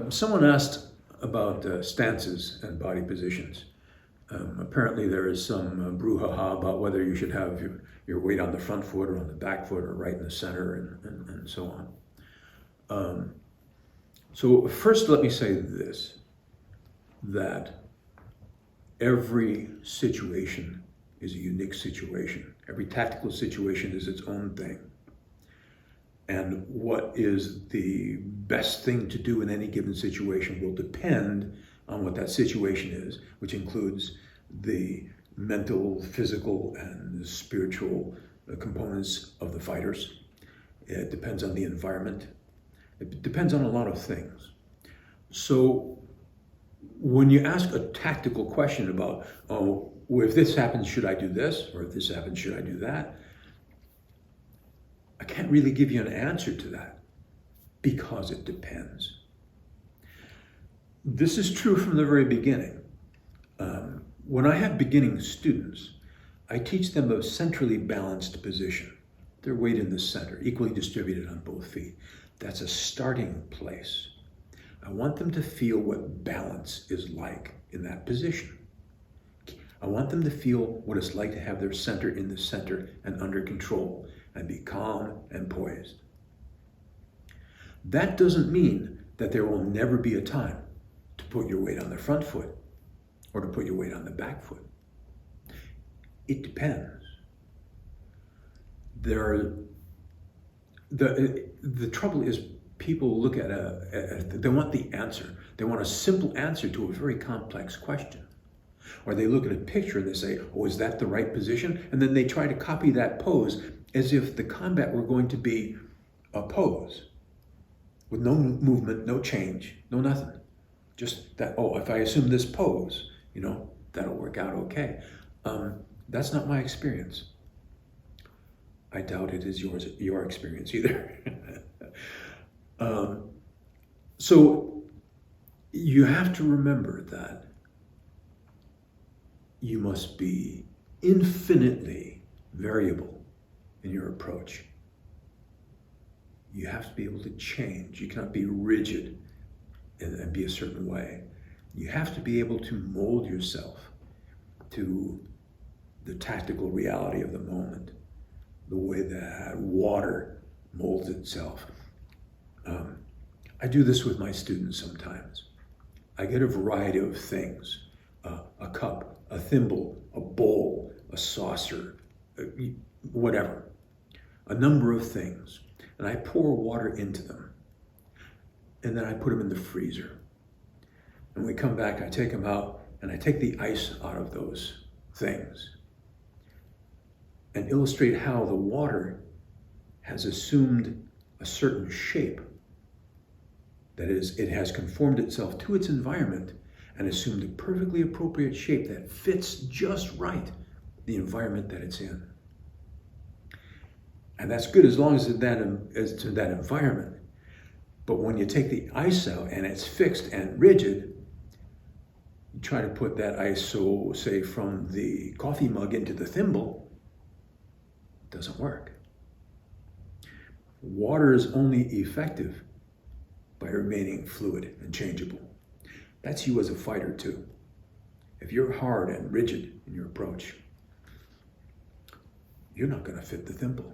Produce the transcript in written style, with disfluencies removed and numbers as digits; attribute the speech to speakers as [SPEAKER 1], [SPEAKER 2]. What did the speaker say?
[SPEAKER 1] Someone asked about stances and body positions. Apparently there is some brouhaha about whether you should have your weight on the front foot or on the back foot or right in the center and so on. So first let me say this, that every situation is a unique situation. Every tactical situation is its own thing. And what is the best thing to do in any given situation will depend on what that situation is, which includes the mental, physical, and spiritual components of the fighters. It depends on the environment. It depends on a lot of things. So when you ask a tactical question about, oh, well, if this happens, should I do this? Or if this happens, should I do that? I can't really give you an answer to that because it depends. This is true from the very beginning. When I have beginning students, I teach them a centrally balanced position. Their weight in the center, equally distributed on both feet. That's a starting place. I want them to feel what balance is like in that position. I want them to feel what it's like to have their center in the center and under control and be calm and poised. That doesn't mean that there will never be a time to put your weight on the front foot or to put your weight on the back foot. It depends. The trouble is people look at they want the answer. They want a simple answer to a very complex question. Or they look at a picture and they say, oh, is that the right position? And then they try to copy that pose as if the combat were going to be a pose with no movement, no change, no nothing. Just that, oh, if I assume this pose, that'll work out okay. That's not my experience. I doubt it is your experience either. So you have to remember that you must be infinitely variable in your approach. You have to be able to change. You cannot be rigid and be a certain way. You have to be able to mold yourself to the tactical reality of the moment, the way that water molds itself. I do this with my students sometimes. I get a variety of things, a cup, a thimble, a bowl, a saucer, whatever, a number of things. And I pour water into them. And then I put them in the freezer. And when we come back, I take them out and I take the ice out of those things and illustrate how the water has assumed a certain shape. That is, it has conformed itself to its environment and assumed a perfectly appropriate shape that fits just right the environment that it's in. And that's good as long as to that environment. But when you take the ice out and it's fixed and rigid, you try to put that ice, so say from the coffee mug into the thimble, it doesn't work. Water is only effective by remaining fluid and changeable. That's you as a fighter too. If you're hard and rigid in your approach, you're not going to fit the thimble.